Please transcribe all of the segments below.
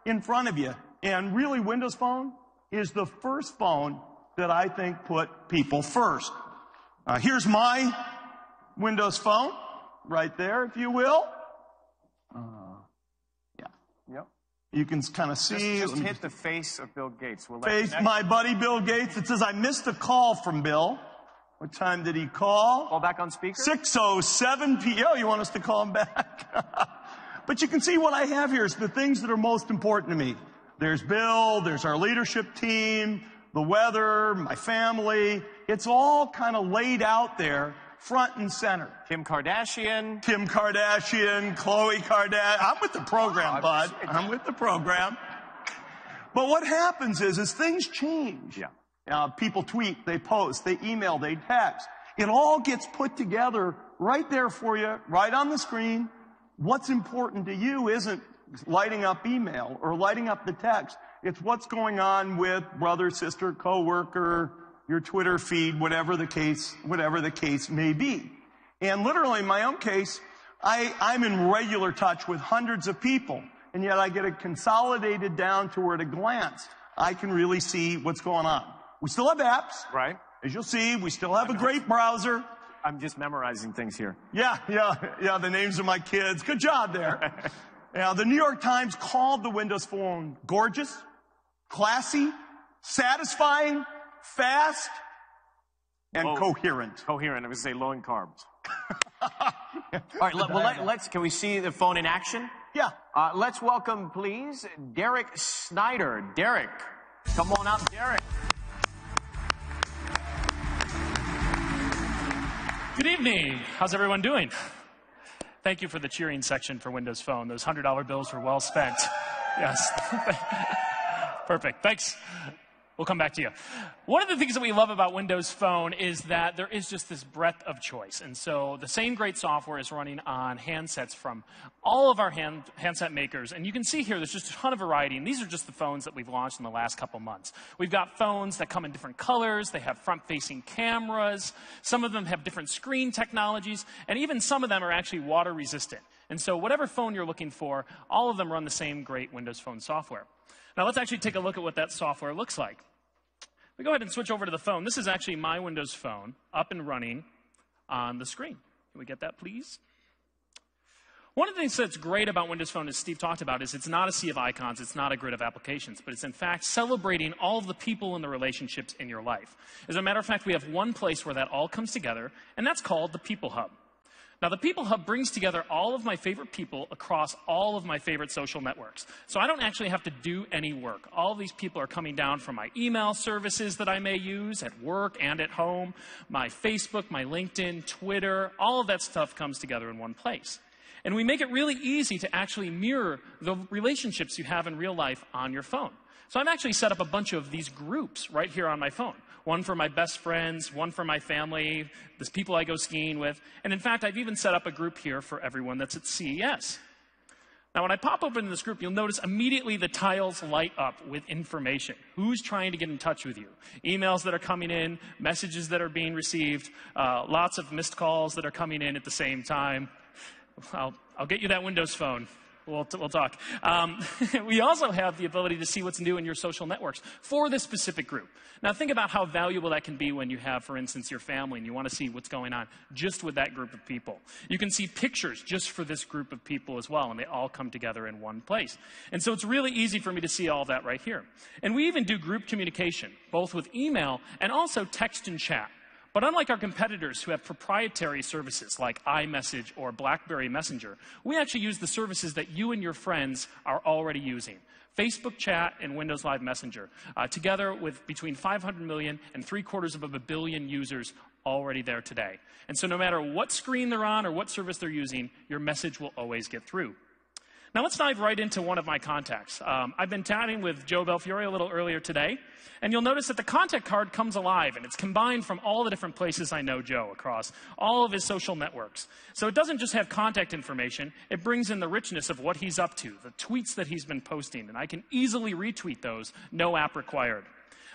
in front of you. And really, Windows Phone is the first phone that I think put people first. Here's my Windows Phone, right there, if you will. Yeah. Yep. You can kind of see. Just hit the face of Bill Gates. We'll face my buddy Bill Gates. It says, I missed a call from Bill. What time did he call? Call back on speaker? 6:07 p.m. Oh, you want us to call him back? But you can see what I have here is the things that are most important to me. There's Bill, there's our leadership team, the weather, my family. It's all kind of laid out there, front and center. Kim Kardashian, Khloe Kardashian. I'm with the program, bud. I'm with the program. But what happens is things change. Yeah. People tweet, they post, they email, they text. It all gets put together right there for you, right on the screen. What's important to you isn't lighting up email or lighting up the text. It's what's going on with brother, sister, coworker, your Twitter feed, whatever the case may be. And literally in my own case, I'm in regular touch with hundreds of people, and yet I get it consolidated down to where at a glance I can really see what's going on. We still have apps. Right. As you'll see, we still have a great browser. I'm just memorizing things here. Yeah, the names of my kids. Good job there. The New York Times called the Windows Phone gorgeous, classy, satisfying, fast, and coherent. Coherent. I was going to say low in carbs. All right, can we see the phone in action? Yeah. Let's welcome, please, Derek Snyder. Derek, come on up, Derek. Good evening. How's everyone doing? Thank you for the cheering section for Windows Phone. Those $100 bills were well spent. Yes. Perfect. Thanks. We'll come back to you. One of the things that we love about Windows Phone is that there is just this breadth of choice. And so the same great software is running on handsets from all of our handset makers. And you can see here there's just a ton of variety. And these are just the phones that we've launched in the last couple months. We've got phones that come in different colors. They have front-facing cameras. Some of them have different screen technologies. And even some of them are actually water-resistant. And so whatever phone you're looking for, all of them run the same great Windows Phone software. Now let's actually take a look at what that software looks like. We go ahead and switch over to the phone. This is actually my Windows Phone up and running on the screen. Can we get that, please? One of the things that's great about Windows Phone, as Steve talked about, is it's not a sea of icons, it's not a grid of applications, but it's in fact celebrating all of the people and the relationships in your life. As a matter of fact, we have one place where that all comes together, and that's called the People Hub. Now, the People Hub brings together all of my favorite people across all of my favorite social networks. So I don't actually have to do any work. All of these people are coming down from my email services that I may use at work and at home, my Facebook, my LinkedIn, Twitter, all of that stuff comes together in one place. And we make it really easy to actually mirror the relationships you have in real life on your phone. So I've actually set up a bunch of these groups right here on my phone. One for my best friends, one for my family, the people I go skiing with. And in fact, I've even set up a group here for everyone that's at CES. Now, when I pop open this group, you'll notice immediately the tiles light up with information. Who's trying to get in touch with you? Emails that are coming in, messages that are being received, lots of missed calls that are coming in at the same time. I'll get you that Windows Phone. We'll talk. We also have the ability to see what's new in your social networks for this specific group. Now, think about how valuable that can be when you have, for instance, your family and you want to see what's going on just with that group of people. You can see pictures just for this group of people as well, and they all come together in one place. And so it's really easy for me to see all that right here. And we even do group communication, both with email and also text and chat. But unlike our competitors who have proprietary services like iMessage or BlackBerry Messenger, we actually use the services that you and your friends are already using. Facebook Chat and Windows Live Messenger, together with between 500 million and 750 million users already there today. And so no matter what screen they're on or what service they're using, your message will always get through. Now let's dive right into one of my contacts. I've been chatting with Joe Belfiore a little earlier today, and you'll notice that the contact card comes alive, and it's combined from all the different places I know Joe across all of his social networks. So it doesn't just have contact information, it brings in the richness of what he's up to, the tweets that he's been posting, and I can easily retweet those, no app required.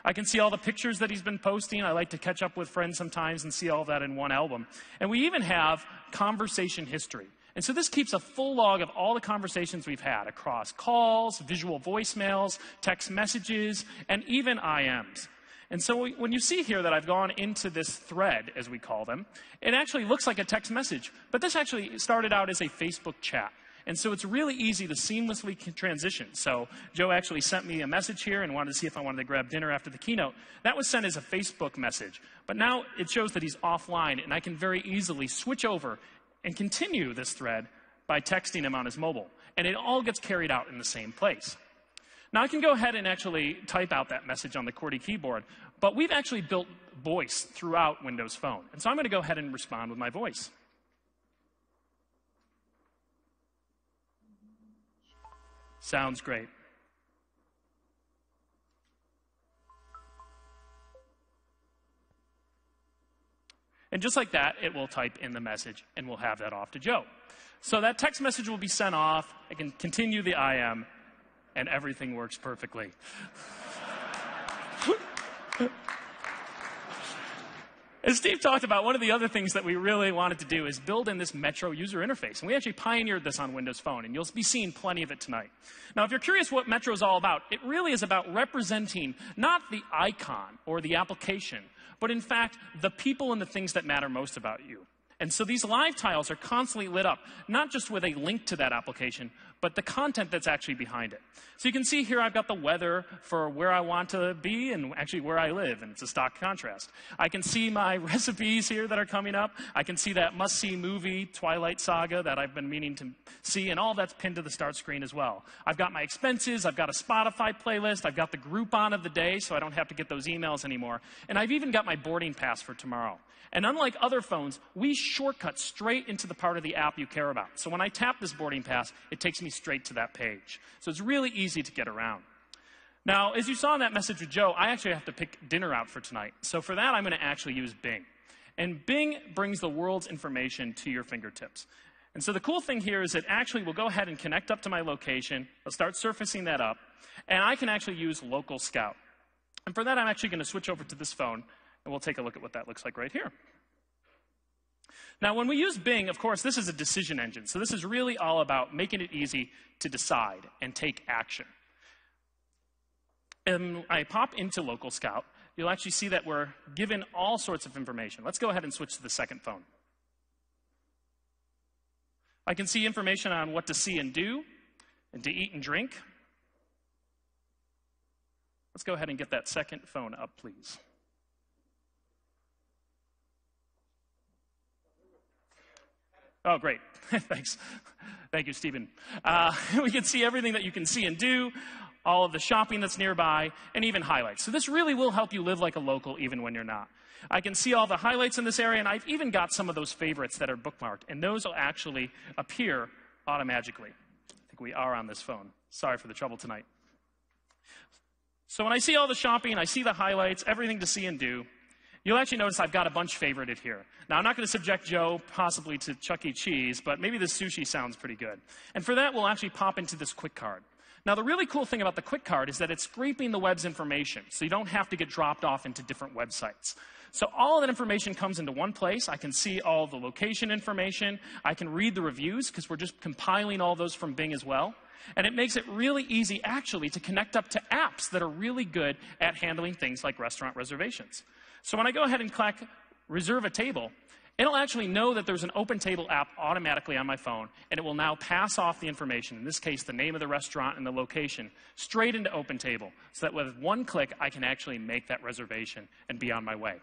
I can see all the pictures that he's been posting. I like to catch up with friends sometimes and see all of that in one album. And we even have conversation history. And so this keeps a full log of all the conversations we've had across calls, visual voicemails, text messages, and even IMs. And so when you see here that I've gone into this thread, as we call them, it actually looks like a text message. But this actually started out as a Facebook chat. And so it's really easy to seamlessly transition. So Joe actually sent me a message here and wanted to see if I wanted to grab dinner after the keynote. That was sent as a Facebook message. But now it shows that he's offline, and I can very easily switch over and continue this thread by texting him on his mobile. And it all gets carried out in the same place. Now I can go ahead and actually type out that message on the QWERTY keyboard, but we've actually built voice throughout Windows Phone. And so I'm going to go ahead and respond with my voice. Sounds great. And just like that, it will type in the message, and we'll have that off to Joe. So that text message will be sent off. I can continue the IM, and everything works perfectly. As Steve talked about, one of the other things that we really wanted to do is build in this Metro user interface. And we actually pioneered this on Windows Phone, and you'll be seeing plenty of it tonight. Now, if you're curious what Metro is all about, it really is about representing not the icon or the application, but in fact, the people and the things that matter most about you. And so these live tiles are constantly lit up, not just with a link to that application, but the content that's actually behind it. So you can see here I've got the weather for where I want to be and actually where I live, and it's a stock contrast. I can see my recipes here that are coming up. I can see that must-see movie, Twilight Saga, that I've been meaning to see, and all that's pinned to the start screen as well. I've got my expenses, I've got a Spotify playlist, I've got the Groupon of the day so I don't have to get those emails anymore, and I've even got my boarding pass for tomorrow. And unlike other phones, we shortcut straight into the part of the app you care about. So when I tap this boarding pass, it takes me straight to that page. So it's really easy to get around. Now, as you saw in that message with Joe, I actually have to pick dinner out for tonight. So for that, I'm going to actually use Bing. And Bing brings the world's information to your fingertips. And so the cool thing here is it actually will go ahead and connect up to my location. I'll start surfacing that up. And I can actually use Local Scout. And for that, I'm actually going to switch over to this phone. And we'll take a look at what that looks like right here. Now, when we use Bing, of course, this is a decision engine. So this is really all about making it easy to decide and take action. And I pop into Local Scout. You'll actually see that we're given all sorts of information. Let's go ahead and switch to the second phone. I can see information on what to see and do, and to eat and drink. Let's go ahead and get that second phone up, please. Oh, great. Thanks. Thank you, Stephen. We can see everything that you can see and do, all of the shopping that's nearby, and even highlights. So this really will help you live like a local even when you're not. I can see all the highlights in this area, and I've even got some of those favorites that are bookmarked, and those will actually appear automatically. I think we are on this phone. Sorry for the trouble tonight. So when I see all the shopping, I see the highlights, everything to see and do, you'll actually notice I've got a bunch favorited here. Now, I'm not going to subject Joe possibly to Chuck E. Cheese, but maybe the sushi sounds pretty good. And for that, we'll actually pop into this quick card. Now, the really cool thing about the quick card is that it's scraping the web's information, so you don't have to get dropped off into different websites. So all of that information comes into one place. I can see all the location information. I can read the reviews, because we're just compiling all those from Bing as well. And it makes it really easy, actually, to connect up to apps that are really good at handling things like restaurant reservations. So when I go ahead and click Reserve a Table, it'll actually know that there's an Open Table app automatically on my phone, and it will now pass off the information, in this case, the name of the restaurant and the location, straight into Open Table, so that with one click, I can actually make that reservation and be on my way.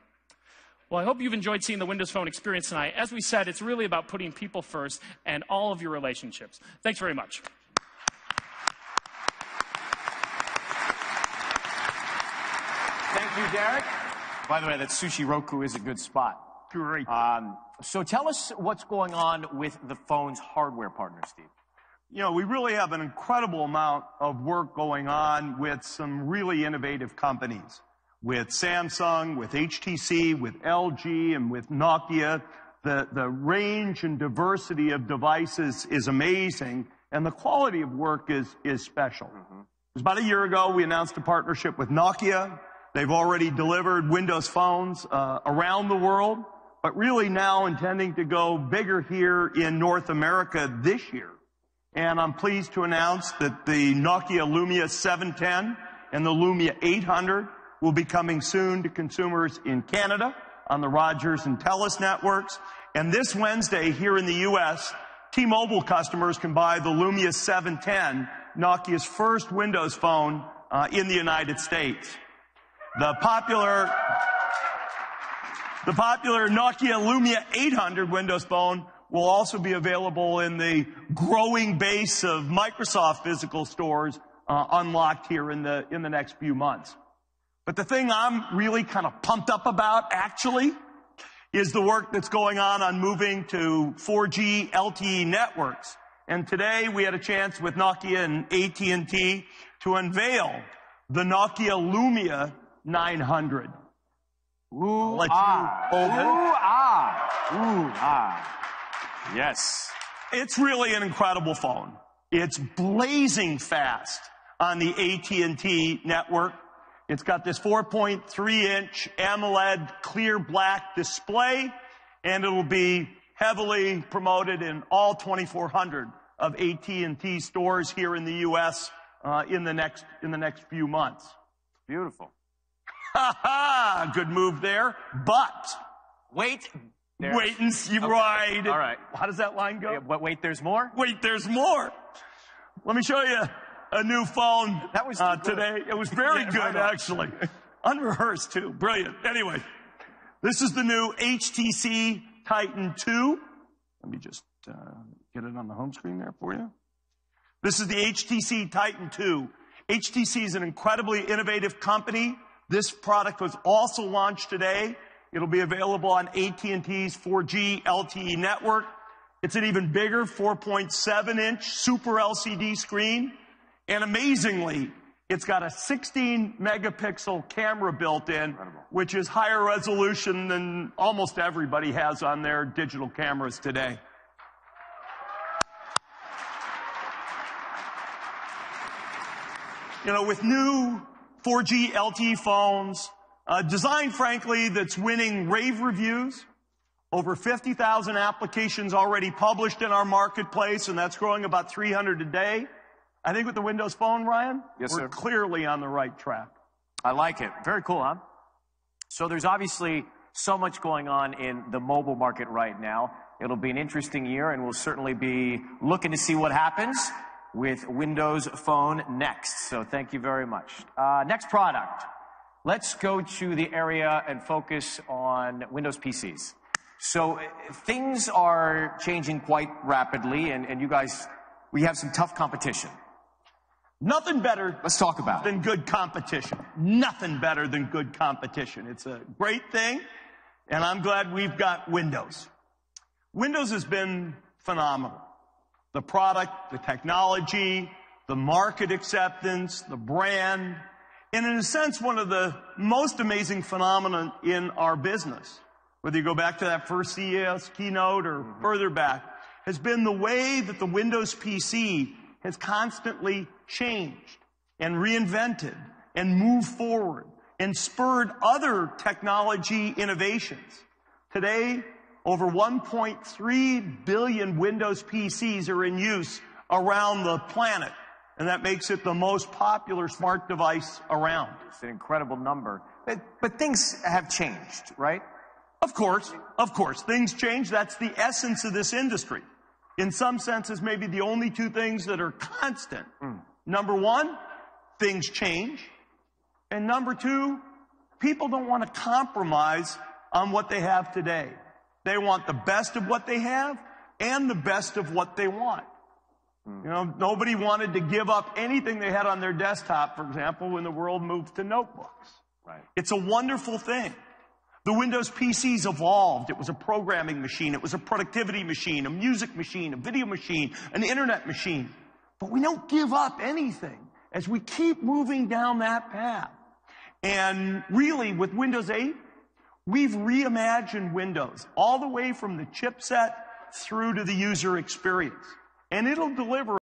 Well, I hope you've enjoyed seeing the Windows Phone experience tonight. As we said, it's really about putting people first and all of your relationships. Thanks very much. Thank you, Derek. By the way, that Sushi Roku is a good spot. Great. So tell us what's going on with the phone's hardware partner, Steve. You know, we really have an incredible amount of work going on with some really innovative companies. With Samsung, with HTC, with LG, and with Nokia. The range and diversity of devices is amazing, and the quality of work is special. Mm-hmm. It was about a year ago we announced a partnership with Nokia. They've already delivered Windows phones around the world. but really now intending to go bigger here in North America this year. And I'm pleased to announce that the Nokia Lumia 710 and the Lumia 800 will be coming soon to consumers in Canada on the Rogers and TELUS networks. And this Wednesday here in the U.S., T-Mobile customers can buy the Lumia 710, Nokia's first Windows phone in the United States. The popular Nokia Lumia 800 Windows phone will also be available in the growing base of Microsoft physical stores unlocked here in the next few months. But the thing I'm really kind of pumped up about, actually, is the work that's going on moving to 4G LTE networks. And today we had a chance with Nokia and AT&T to unveil the Nokia Lumia 900. Ooh, Let you hold it. Ooh, ah. Ooh, ah. Yes. It's really an incredible phone. It's blazing fast on the AT&T network. It's got this 4.3-inch AMOLED clear black display, and it'll be heavily promoted in all 2,400 of AT&T stores here in the U.S. in the next few months. Beautiful. Ha ha! Good move there. But wait and see. Okay. Right. All right. How does that line go? Yeah, but wait, there's more? Wait, there's more. Let me show you a new phone that was today. It was very good, actually. Unrehearsed, too. Brilliant. Anyway, this is the new HTC Titan 2. Let me just get it on the home screen there for you. This is the HTC Titan 2. HTC is an incredibly innovative company. This product was also launched today. It'll be available on AT&T's 4G LTE network. It's an even bigger 4.7-inch Super LCD screen. And amazingly, it's got a 16-megapixel camera built in, which is higher resolution than almost everybody has on their digital cameras today. You know, with new 4G LTE phones, designed, frankly, that's winning rave reviews, over 50,000 applications already published in our marketplace, and that's growing about 300 a day. I think with the Windows Phone, Ryan, we're clearly on the right track. I like it. Very cool, huh? So there's obviously so much going on in the mobile market right now. It'll be an interesting year, and we'll certainly be looking to see what happens with Windows Phone next. So thank you very much. Next product. Let's go to the area and focus on Windows PCs. So things are changing quite rapidly, and you guys, we have some tough competition. Nothing better. Let's talk about than good competition. Nothing better than good competition. It's a great thing, and I'm glad we've got Windows. Windows has been phenomenal. The product, the technology, the market acceptance, the brand, and in a sense, one of the most amazing phenomena in our business, whether you go back to that first CES keynote or further back, has been the way that the Windows PC has constantly changed and reinvented and moved forward and spurred other technology innovations. Today, over 1.3 billion Windows PCs are in use around the planet, and that makes it the most popular smart device around. It's an incredible number. But things have changed, right? Of course, things change. That's the essence of this industry. In some senses, maybe the only two things that are constant. Number one, things change. And number two, people don't want to compromise on what they have today. They want the best of what they have and the best of what they want. You know, nobody wanted to give up anything they had on their desktop, for example, when the world moved to notebooks. Right. It's a wonderful thing. The Windows PCs evolved. It was a programming machine. It was a productivity machine, a music machine, a video machine, an internet machine. But we don't give up anything as we keep moving down that path. And really, with Windows 8, we've reimagined Windows all the way from the chipset through to the user experience. And it'll deliver